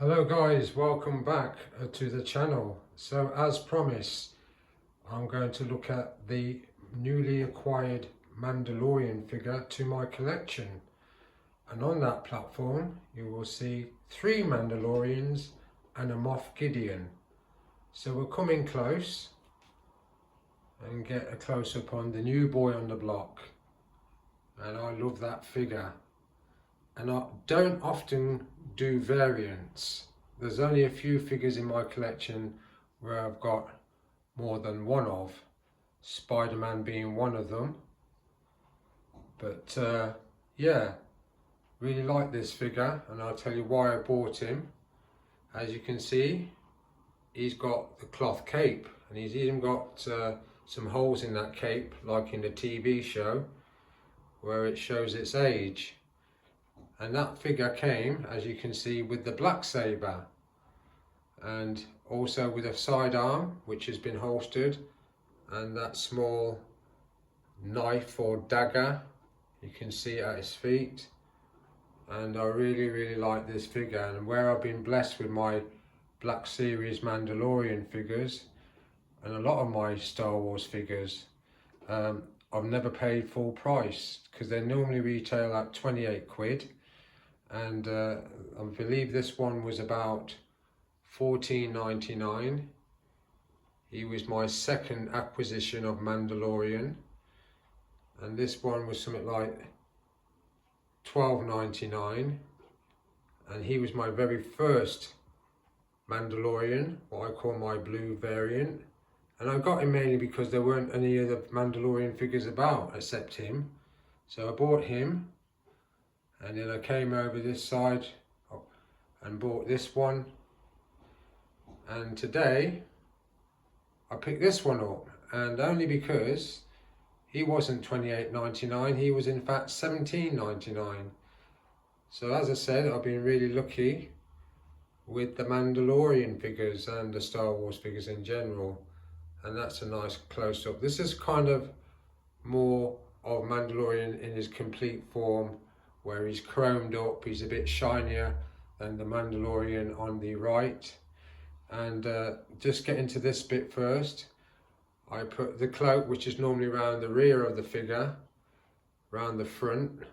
Hello guys, welcome back to the channel. So as promised, I'm going to look at the newly acquired Mandalorian figure to my collection. And on that platform you will see 3 Mandalorians and a Moff Gideon. So we'll come in close and get a close-up on the new boy on the block. And I love that figure. And I don't often do variants. There's only a few figures in my collection where I've got more than one of, Spider-Man being one of them. But yeah, really like this figure, and I'll tell you why I bought him. As you can see, he's got the cloth cape, and he's even got some holes in that cape like in the TV show where it shows its age. And that figure came, as you can see, with the black saber, and also with a sidearm which has been holstered, and that small knife or dagger you can see at his feet. And I really like this figure, and where I've been blessed with my Black Series Mandalorian figures and a lot of my Star Wars figures, I've never paid full price, because they normally retail at 28 quid. And I believe this one was about $14.99. He was my second acquisition of Mandalorian, and this one was something like $12.99, and he was my very first Mandalorian, what I call my blue variant. And I got him mainly because there weren't any other Mandalorian figures about except him, so I bought him. And then I came over this side and bought this one, and today I picked this one up, and only because he wasn't $28.99, he was in fact $17.99. So as I said, I've been really lucky with the Mandalorian figures and the Star Wars figures in general, and that's a nice close-up. This is kind of more of Mandalorian in his complete form, where he's chromed up, he's a bit shinier than the Mandalorian on the right. And just get into this bit first. I put the cloak, which is normally around the rear of the figure, around the front,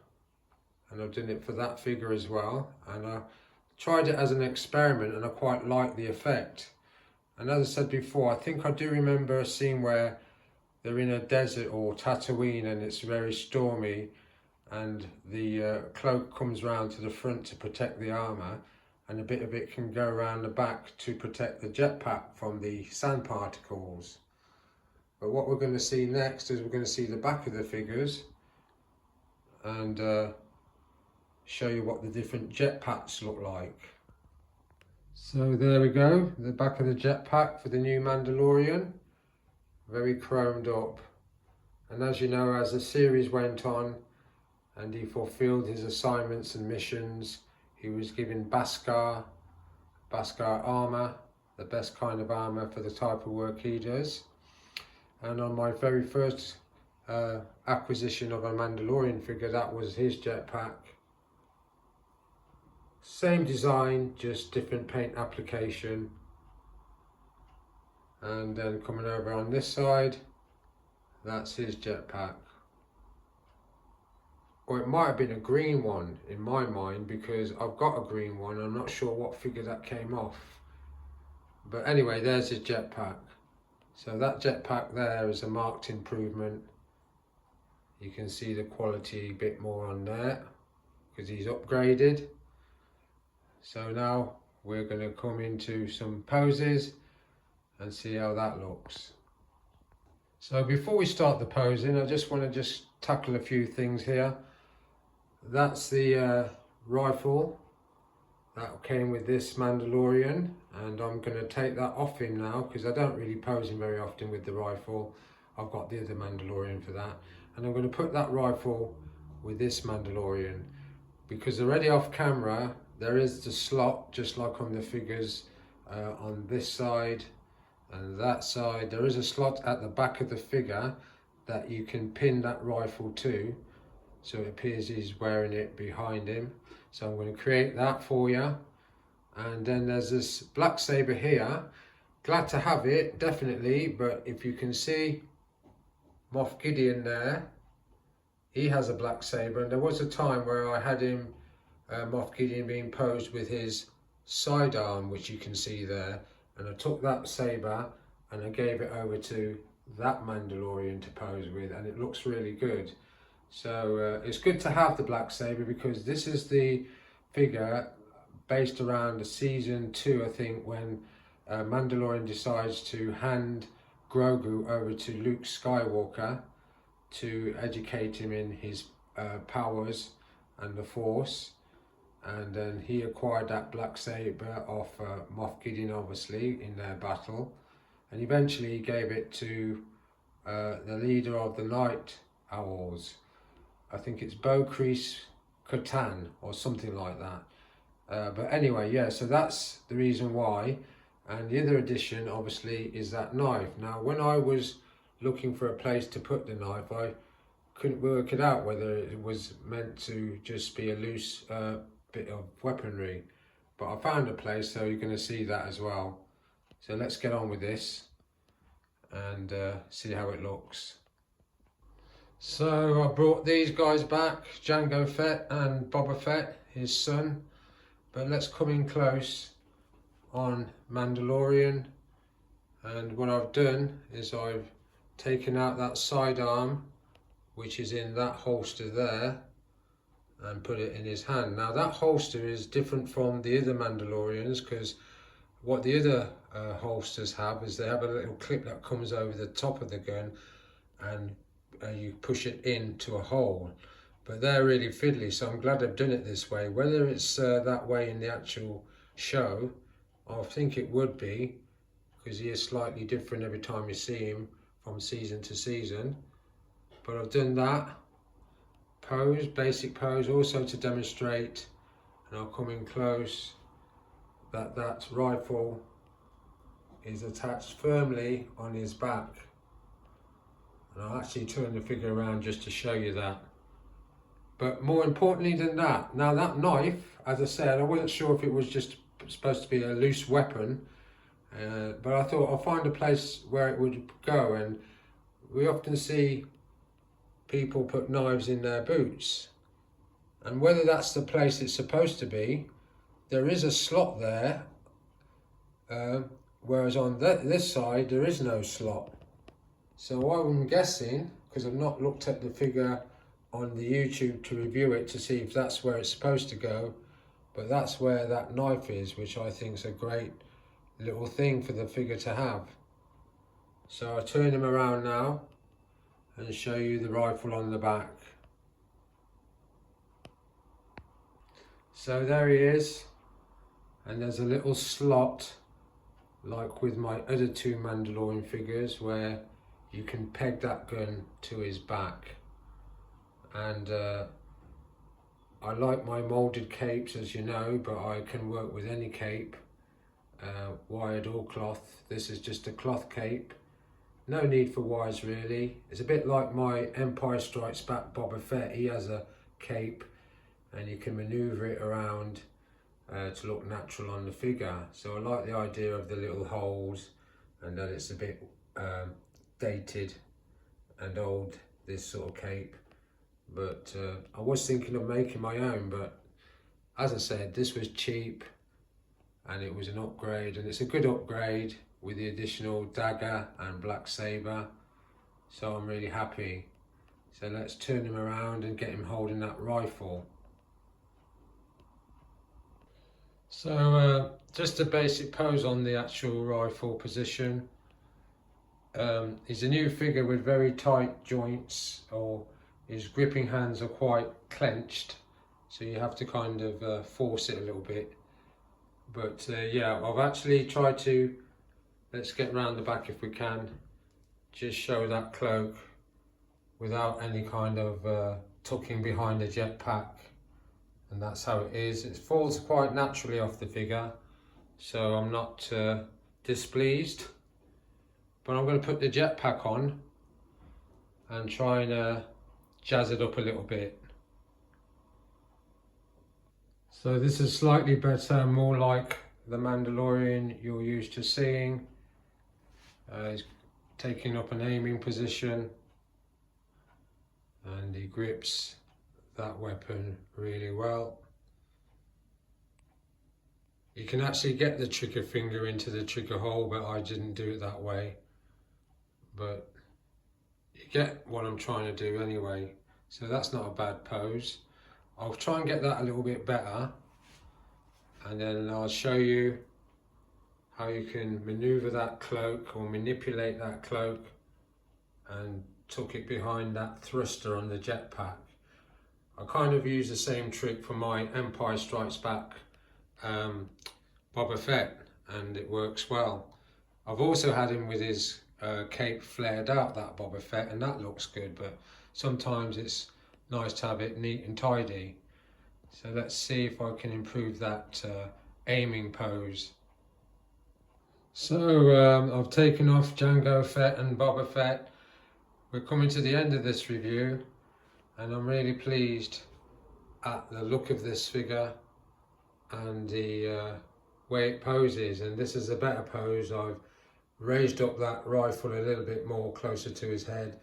and I've done it for that figure as well. And I tried it as an experiment, and I quite like the effect. And as I said before, I think I do remember a scene where they're in a desert or Tatooine and it's very stormy, and the cloak comes round to the front to protect the armour, and a bit of it can go around the back to protect the jetpack from the sand particles. But what we're going to see next is we're going to see the back of the figures and show you what the different jetpacks look like. So there we go, the back of the jetpack for the new Mandalorian, very chromed up. And as you know, as the series went on and he fulfilled his assignments and missions, he was given Beskar armour, the best kind of armour for the type of work he does. And on my very first acquisition of a Mandalorian figure, that was his jetpack. Same design, just different paint application. And then coming over on this side, that's his jetpack. Or it might have been a green one in my mind, because I've got a green one. I'm not sure what figure that came off. But anyway, there's his jetpack. So that jetpack there is a marked improvement. You can see the quality a bit more on there because he's upgraded. So now we're going to come into some poses and see how that looks. So before we start the posing, I just want to tackle a few things here. That's the rifle that came with this Mandalorian, and I'm going to take that off him now because I don't really pose him very often with the rifle. I've got the other Mandalorian for that, and I'm going to put that rifle with this Mandalorian, because already off camera there is the slot, just like on the figures on this side and that side. There is a slot at the back of the figure that you can pin that rifle to, so it appears he's wearing it behind him. So I'm going to create that for you, And then there's this black saber here. Glad to have it, definitely, but if you can see Moff Gideon there, he has a black saber, and there was a time where I had him, Moff Gideon, being posed with his sidearm, which you can see there, and I took that saber and I gave it over to that Mandalorian to pose with, and it looks really good. So it's good to have the black saber, because this is the figure based around season 2, I think, when Mandalorian decides to hand Grogu over to Luke Skywalker to educate him in his powers and the Force. And then he acquired that black saber off Moff Gideon, obviously, in their battle. And eventually he gave it to the leader of the Night Owls. I think it's Bo-Kris Katan or something like that. But anyway, yeah, so that's the reason why. And the other addition, obviously, is that knife. Now, when I was looking for a place to put the knife, I couldn't work it out whether it was meant to just be a loose bit of weaponry. But I found a place, so you're going to see that as well. So let's get on with this and see how it looks. So I brought these guys back, Jango Fett and Boba Fett, his son. But let's come in close on Mandalorian. And what I've done is I've taken out that sidearm, which is in that holster there, and put it in his hand. Now that holster is different from the other Mandalorians, because what the other holsters have is they have a little clip that comes over the top of the gun, and you push it into a hole. But they're really fiddly, so I'm glad I've done it this way. Whether it's that way in the actual show, I think it would be, because he is slightly different every time you see him from season to season. But I've done that pose, basic pose, also to demonstrate, and I'll come in close, that that rifle is attached firmly on his back. And I'll actually turn the figure around just to show you that. But more importantly than that, now that knife, as I said, I wasn't sure if it was just supposed to be a loose weapon, but I thought I'll find a place where it would go. And we often see people put knives in their boots, and whether that's the place it's supposed to be, there is a slot there, whereas on this side there is no slot. So I'm guessing, because I've not looked at the figure on the YouTube to review it to see if that's where it's supposed to go, but that's where that knife is, which I think is a great little thing for the figure to have. So I'll turn him around now and show you the rifle on the back. So there he is, and there's a little slot like with my other two Mandalorian figures where you can peg that gun to his back. And I like my moulded capes, as you know, but I can work with any cape, wired or cloth. This is just a cloth cape. No need for wires really. It's a bit like my Empire Strikes Back Boba Fett. He has a cape and you can manoeuvre it around to look natural on the figure. So I like the idea of the little holes, and that it's a bit dated and old, this sort of cape. But I was thinking of making my own, but as I said, this was cheap and it was an upgrade, and it's a good upgrade with the additional dagger and black saber, so I'm really happy. So let's turn him around and get him holding that rifle. So just a basic pose on the actual rifle position. He's a new figure with very tight joints, or his gripping hands are quite clenched, so you have to kind of force it a little bit. But yeah, I've actually tried to, let's get round the back if we can, just show that cloak without any kind of tucking behind the jetpack. And that's how it is. It falls quite naturally off the figure, so I'm not displeased. But I'm going to put the jetpack on and try and jazz it up a little bit. So this is slightly better, more like the Mandalorian you're used to seeing. He's taking up an aiming position and he grips that weapon really well. You can actually get the trigger finger into the trigger hole, but I didn't do it that way. But you get what I'm trying to do anyway. So that's not a bad pose. I'll try and get that a little bit better, and then I'll show you how you can maneuver that cloak or manipulate that cloak and tuck it behind that thruster on the jetpack. I kind of use the same trick for my Empire Strikes Back Boba Fett, and it works well. I've also had him with his cape flared out, that Boba Fett, and that looks good, but sometimes it's nice to have it neat and tidy. So let's see if I can improve that aiming pose. So I've taken off Jango Fett and Boba Fett. We're coming to the end of this review, and I'm really pleased at the look of this figure and the way it poses. And this is a better pose. I've raised up that rifle a little bit more closer to his head.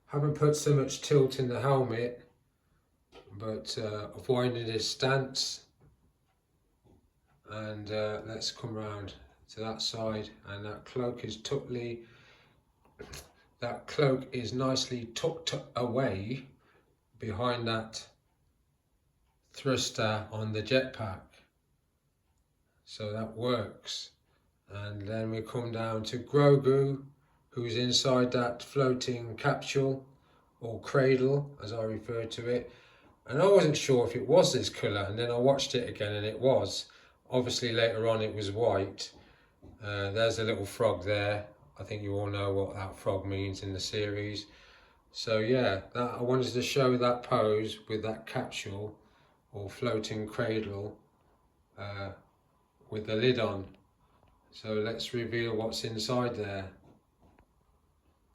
Haven't put so much tilt in the helmet, but avoided his stance. And let's come round to that side, and that cloak is nicely tucked away behind that thruster on the jetpack, so that works. And then we come down to Grogu, who's inside that floating capsule or cradle, as I refer to it. And I wasn't sure if it was this colour, and then I watched it again and it was. Obviously later on it was white. There's a little frog there. I think you all know what that frog means in the series. So yeah, I wanted to show that pose with that capsule or floating cradle with the lid on. So let's reveal what's inside there.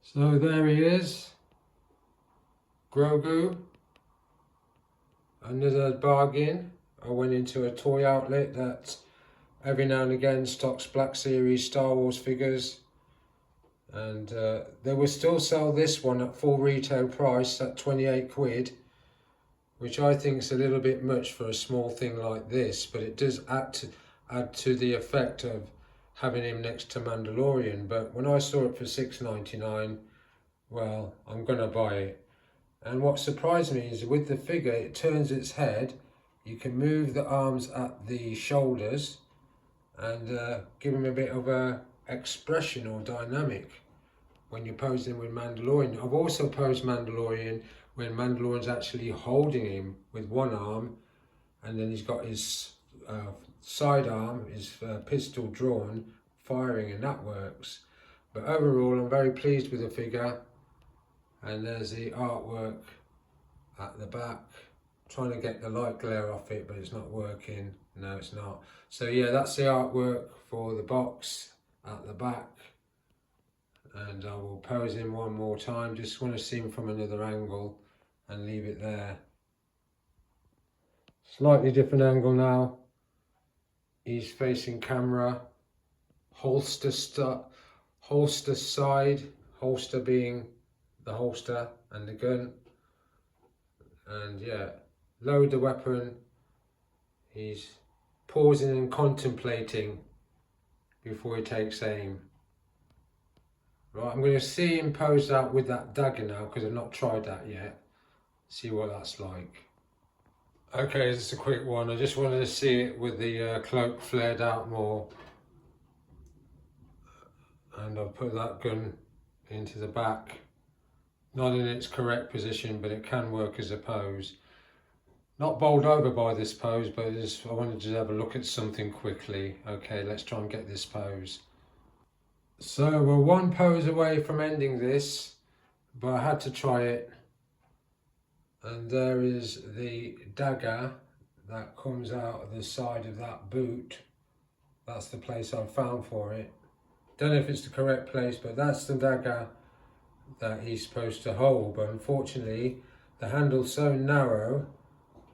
So there he is, Grogu. Another bargain. I went into a toy outlet that every now and again stocks Black Series Star Wars figures, and they will still sell this one at full retail price at 28 quid, which I think is a little bit much for a small thing like this, but it does add to the effect of having him next to Mandalorian. But when I saw it for $6.99, well, I'm gonna buy it. And what surprised me is with the figure, it turns its head. You can move the arms at the shoulders and give him a bit of a expression or dynamic when you're posing with Mandalorian. I've also posed Mandalorian when Mandalorian's actually holding him with one arm, and then he's got his side arm, his pistol drawn, firing, and that works. But overall, I'm very pleased with the figure. And there's the artwork at the back. Trying to get the light glare off it, but it's not working. No, it's not. So yeah, that's the artwork for the box at the back. And I will pose him one more time. Just want to see him from another angle and leave it there. Slightly different angle now. He's facing camera. Holster side. Holster being the holster and the gun. And yeah, load the weapon. He's pausing and contemplating before he takes aim. Right, I'm going to see him pose out with that dagger now, because I've not tried that yet. See what that's like. Okay, this is a quick one. I just wanted to see it with the cloak flared out more. And I'll put that gun into the back. Not in its correct position, but it can work as a pose. Not bowled over by this pose, but I wanted to have a look at something quickly. Okay, let's try and get this pose. So we're one pose away from ending this, but I had to try it. And there is the dagger that comes out of the side of that boot. That's the place I found for it. Don't know if it's the correct place, but that's the dagger that he's supposed to hold. But unfortunately, the handle's so narrow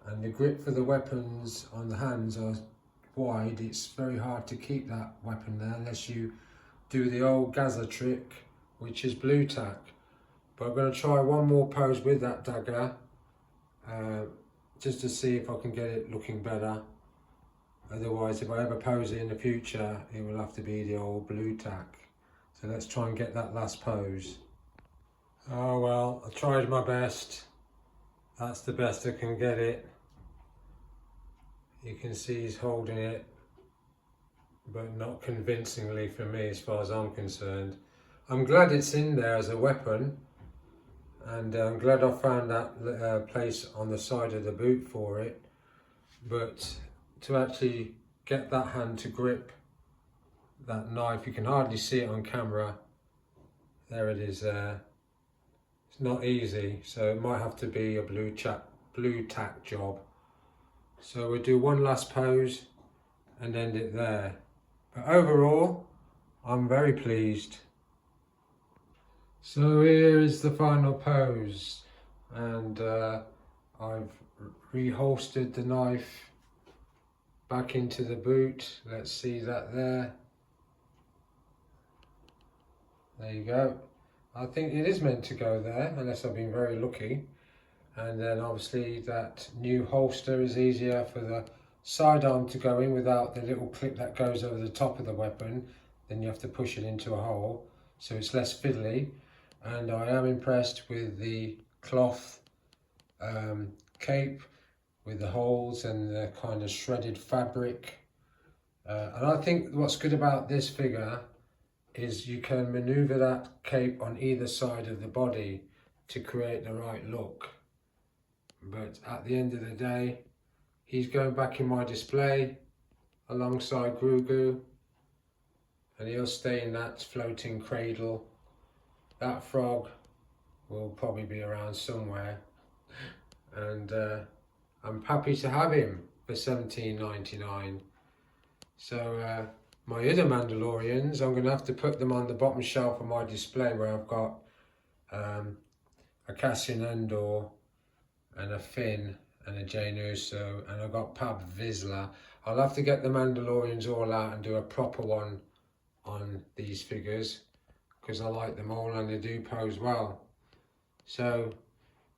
and the grip for the weapons on the hands are wide. It's very hard to keep that weapon there unless you do the old Gaza trick, which is blue tack. But I'm going to try one more pose with that dagger, just to see if I can get it looking better. Otherwise, if I ever pose it in the future, it will have to be the old blue tack. So let's try and get that last pose. Oh well, I tried my best. That's the best I can get it. You can see he's holding it, but not convincingly for me as far as I'm concerned. I'm glad it's in there as a weapon, and I'm glad I found that place on the side of the boot for it, but to actually get that hand to grip that knife, you can hardly see it on camera. There it is there. It's not easy, so it might have to be a blue tack job. So we'll do one last pose and end it there. But overall, I'm very pleased. So here is the final pose, and I've reholstered the knife back into the boot. Let's see that there. There you go. I think it is meant to go there, unless I've been very lucky. And then obviously that new holster is easier for the sidearm to go in without the little clip that goes over the top of the weapon. Then you have to push it into a hole, so it's less fiddly. And I am impressed with the cloth cape with the holes and the kind of shredded fabric. And I think what's good about this figure is you can maneuver that cape on either side of the body to create the right look. But at the end of the day, he's going back in my display alongside Grogu, and he'll stay in that floating cradle. That frog will probably be around somewhere, and I'm happy to have him for $17.99. So my other Mandalorians, I'm going to have to put them on the bottom shelf of my display, where I've got a Cassian Andor and a Finn and a Jyn Erso, and I've got Pab Vizsla. I'll have to get the Mandalorians all out and do a proper one on these figures, because I like them all and they do pose well. So,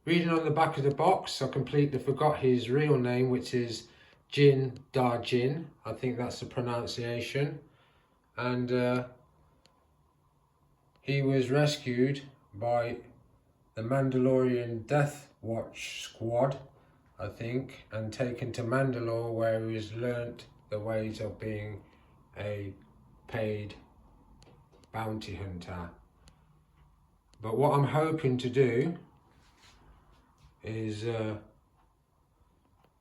reading on the back of the box, I completely forgot his real name, which is Din Djarin. I think that's the pronunciation. And he was rescued by the Mandalorian Death Watch squad, I think, and taken to Mandalore, where he's learnt the ways of being a paid bounty hunter. But what I'm hoping to do is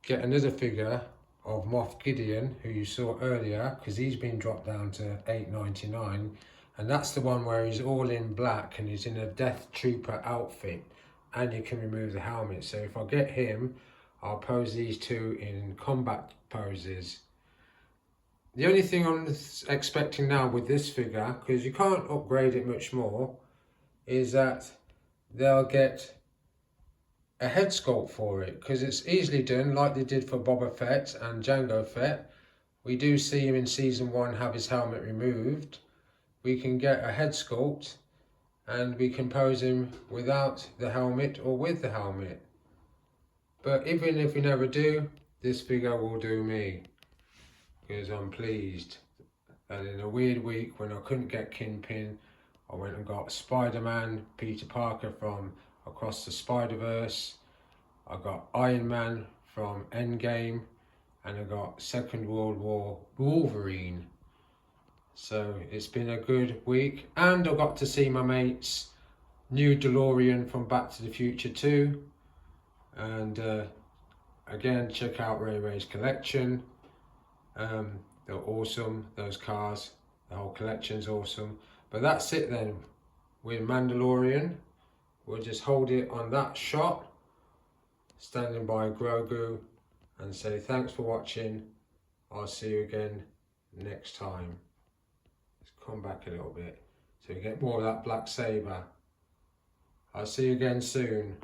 get another figure of Moff Gideon, who you saw earlier, because he's been dropped down to $8.99, and that's the one where he's all in black and he's in a Death Trooper outfit, and you can remove the helmet. So if I get him, I'll pose these two in combat poses. The only thing I'm expecting now with this figure, because you can't upgrade it much more, is that they'll get a head sculpt for it, because it's easily done, like they did for Boba Fett and Jango Fett. We do see him in season 1 have his helmet removed. We can get a head sculpt, and we can pose him without the helmet or with the helmet. But even if we never do, this figure will do me, because I'm pleased. And in a weird week when I couldn't get Kingpin, I went and got Spider-Man, Peter Parker from Across the Spider-Verse. I got Iron Man from Endgame, and I got Second World War Wolverine. So it's been a good week, and I got to see my mate's new DeLorean from Back to the Future 2. And again, check out Ray Ray's collection. They're awesome, those cars. The whole collection's awesome. But that's it then with Mandalorian. We'll just hold it on that shot, standing by Grogu, and say thanks for watching. I'll see you again next time. Let's come back a little bit so we get more of that black saber. I'll see you again soon.